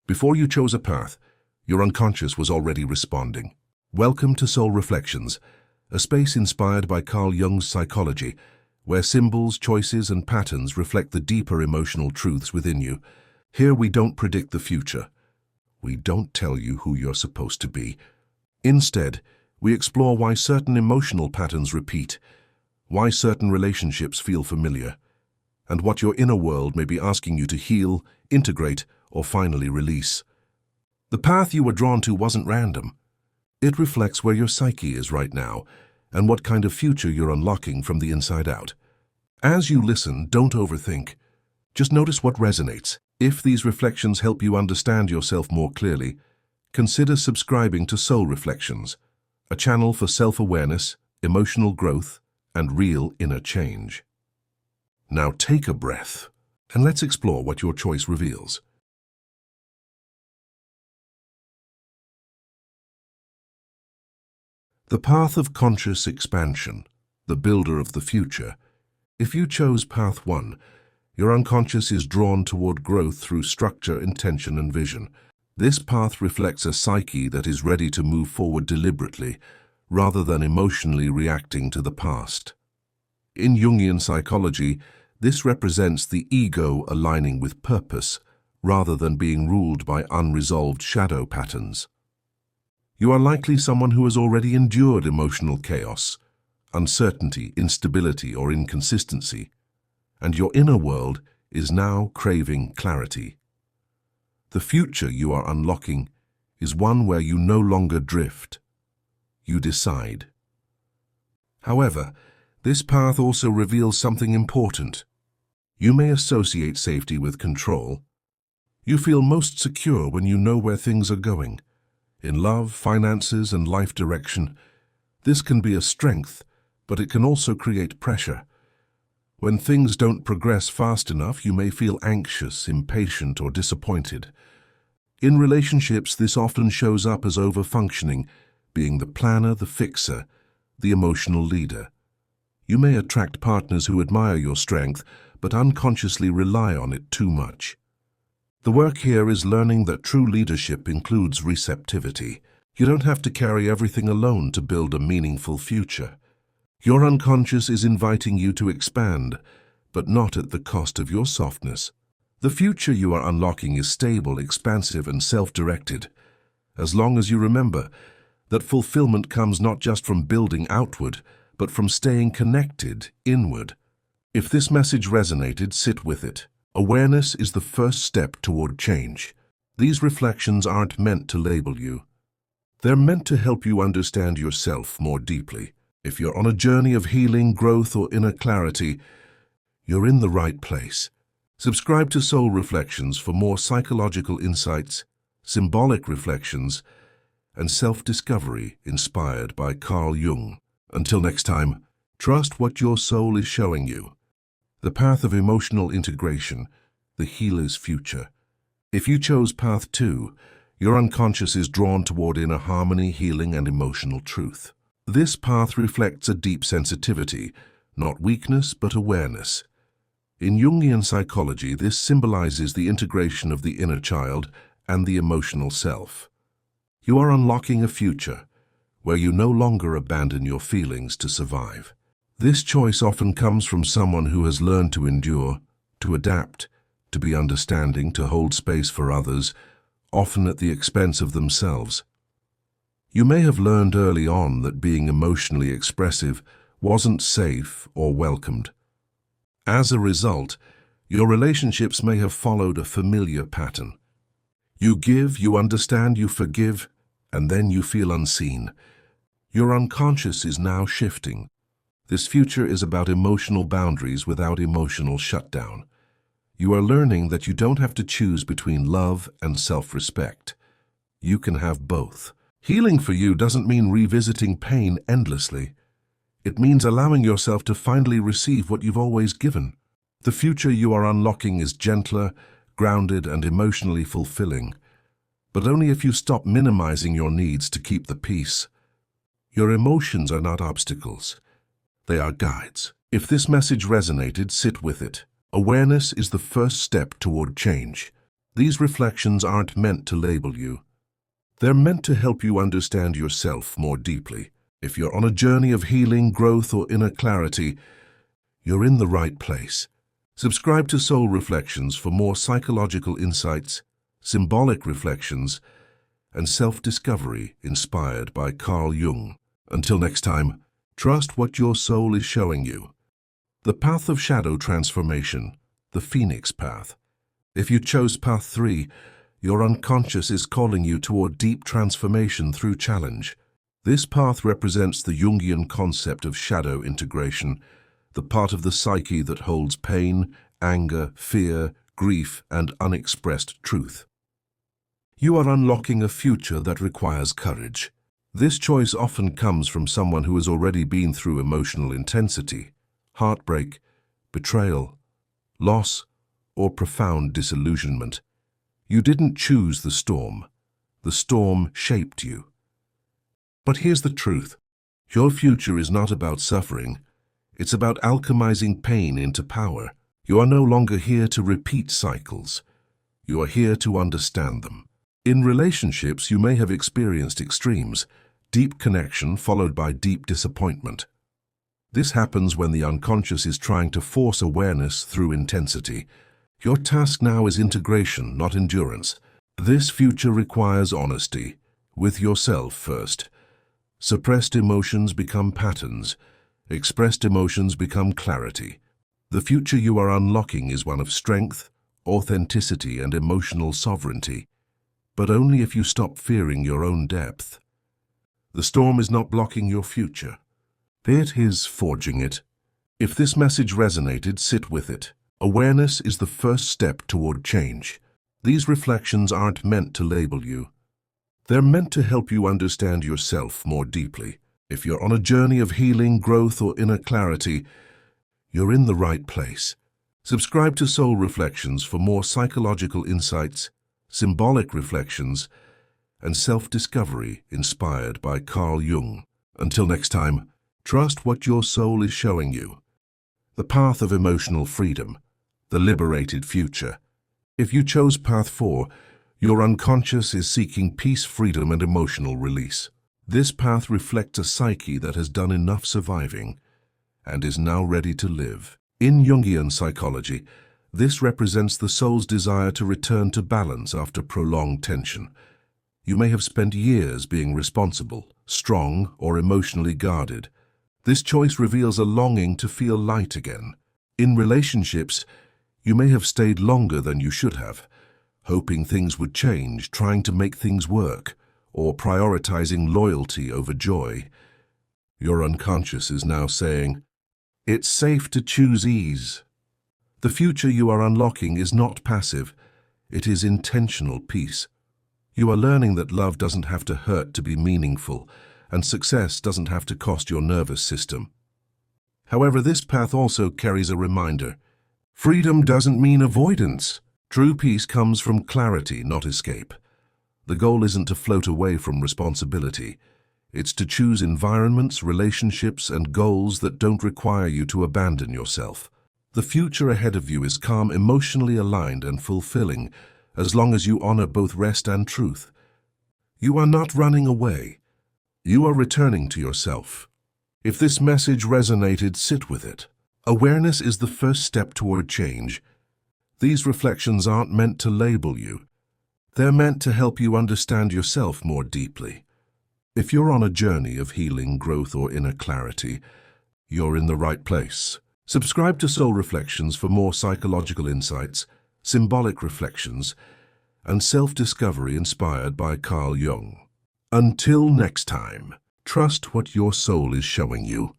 Before you chose a path, your unconscious was already responding. Welcome to Soul Reflections, a space inspired by Carl Jung's psychology, where symbols, choices, and patterns reflect the deeper emotional truths within you. Here we don't predict the future. We don't tell you who you're supposed to be. Instead, we explore why certain emotional patterns repeat, why certain relationships feel familiar, and what your inner world may be asking you to heal, integrate, or finally release. The path you were drawn to wasn't random. It reflects where your psyche is right now and what kind of future you're unlocking from the inside out. As you listen, don't overthink. Just notice what resonates. If these reflections help you understand yourself more clearly, consider subscribing to Soul Reflections, a channel for self-awareness, emotional growth, and real inner change. Now take a breath, and let's explore what your choice reveals. The path of conscious expansion, the builder of the future. If you chose path 1, your unconscious is drawn toward growth through structure, intention, and vision. This path reflects a psyche that is ready to move forward deliberately, rather than emotionally reacting to the past. In Jungian psychology, this represents the ego aligning with purpose, rather than being ruled by unresolved shadow patterns. You are likely someone who has already endured emotional chaos, uncertainty, instability, or inconsistency, and your inner world is now craving clarity. The future you are unlocking is one where you no longer drift. You decide. However, this path also reveals something important. You may associate safety with control. You feel most secure when you know where things are going. In love, finances, and life direction, this can be a strength, but it can also create pressure. When things don't progress fast enough, you may feel anxious, impatient, or disappointed. In relationships, this often shows up as overfunctioning, being the planner, the fixer, the emotional leader. You may attract partners who admire your strength, but unconsciously rely on it too much. The work here is learning that true leadership includes receptivity. You don't have to carry everything alone to build a meaningful future. Your unconscious is inviting you to expand, but not at the cost of your softness. The future you are unlocking is stable, expansive, and self-directed, as long as you remember that fulfillment comes not just from building outward, but from staying connected inward. If this message resonated, sit with it. Awareness is the first step toward change. These reflections aren't meant to label you. They're meant to help you understand yourself more deeply. If you're on a journey of healing, growth, or inner clarity, you're in the right place. Subscribe to Soul Reflections for more psychological insights, symbolic reflections, and self-discovery inspired by Carl Jung. Until next time, trust what your soul is showing you. The path of emotional integration, the healer's future. If you chose path 2, your unconscious is drawn toward inner harmony, healing, and emotional truth. This path reflects a deep sensitivity, not weakness but awareness. In Jungian psychology, this symbolizes the integration of the inner child and the emotional self. You are unlocking a future where you no longer abandon your feelings to survive. This choice often comes from someone who has learned to endure, to adapt, to be understanding, to hold space for others, often at the expense of themselves. You may have learned early on that being emotionally expressive wasn't safe or welcomed. As a result, your relationships may have followed a familiar pattern. You give, you understand, you forgive, and then you feel unseen. Your unconscious is now shifting. This future is about emotional boundaries without emotional shutdown. You are learning that you don't have to choose between love and self-respect. You can have both. Healing for you doesn't mean revisiting pain endlessly. It means allowing yourself to finally receive what you've always given. The future you are unlocking is gentler, grounded, and emotionally fulfilling, but only if you stop minimizing your needs to keep the peace. Your emotions are not obstacles. They are guides. If this message resonated, sit with it. Awareness is the first step toward change. These reflections aren't meant to label you. They're meant to help you understand yourself more deeply. If you're on a journey of healing, growth, or inner clarity, you're in the right place. Subscribe to Soul Reflections for more psychological insights, symbolic reflections, and self-discovery inspired by Carl Jung. Until next time, trust what your soul is showing you. The path of shadow transformation, the Phoenix path. If you chose path 3, your unconscious is calling you toward deep transformation through challenge. This path represents the Jungian concept of shadow integration, the part of the psyche that holds pain, anger, fear, grief, and unexpressed truth. You are unlocking a future that requires courage. This choice often comes from someone who has already been through emotional intensity, heartbreak, betrayal, loss, or profound disillusionment. You didn't choose the storm. The storm shaped you. But here's the truth. Your future is not about suffering. It's about alchemizing pain into power. You are no longer here to repeat cycles. You are here to understand them. In relationships, you may have experienced extremes, deep connection followed by deep disappointment. This happens when the unconscious is trying to force awareness through intensity. Your task now is integration, not endurance. This future requires honesty, with yourself first. Suppressed emotions become patterns. Expressed emotions become clarity. The future you are unlocking is one of strength, authenticity, and emotional sovereignty, but only if you stop fearing your own depth. The storm is not blocking your future. It is forging it. If this message resonated, sit with it. Awareness is the first step toward change. These reflections aren't meant to label you. They're meant to help you understand yourself more deeply. If you're on a journey of healing, growth, or inner clarity, you're in the right place. Subscribe to Soul Reflections for more psychological insights, symbolic reflections, and self-discovery inspired by Carl Jung. Until next time, trust what your soul is showing you. The path of emotional freedom, the liberated future. If you chose path 4, your unconscious is seeking peace, freedom, and emotional release. This path reflects a psyche that has done enough surviving and is now ready to live. In Jungian psychology, this represents the soul's desire to return to balance after prolonged tension. You may have spent years being responsible, strong, or emotionally guarded. This choice reveals a longing to feel light again. In relationships, you may have stayed longer than you should have, hoping things would change, trying to make things work, or prioritizing loyalty over joy. Your unconscious is now saying, "It's safe to choose ease." The future you are unlocking is not passive, it is intentional peace. You are learning that love doesn't have to hurt to be meaningful, and success doesn't have to cost your nervous system. However, this path also carries a reminder. Freedom doesn't mean avoidance. True peace comes from clarity, not escape. The goal isn't to float away from responsibility. It's to choose environments, relationships, and goals that don't require you to abandon yourself. The future ahead of you is calm, emotionally aligned, and fulfilling, as long as you honor both rest and truth. You are not running away. You are returning to yourself. If this message resonated, sit with it. Awareness is the first step toward change. These reflections aren't meant to label you. They're meant to help you understand yourself more deeply. If you're on a journey of healing, growth, or inner clarity, you're in the right place. Subscribe to Soul Reflections for more psychological insights, symbolic reflections, and self-discovery inspired by Carl Jung. Until next time, trust what your soul is showing you.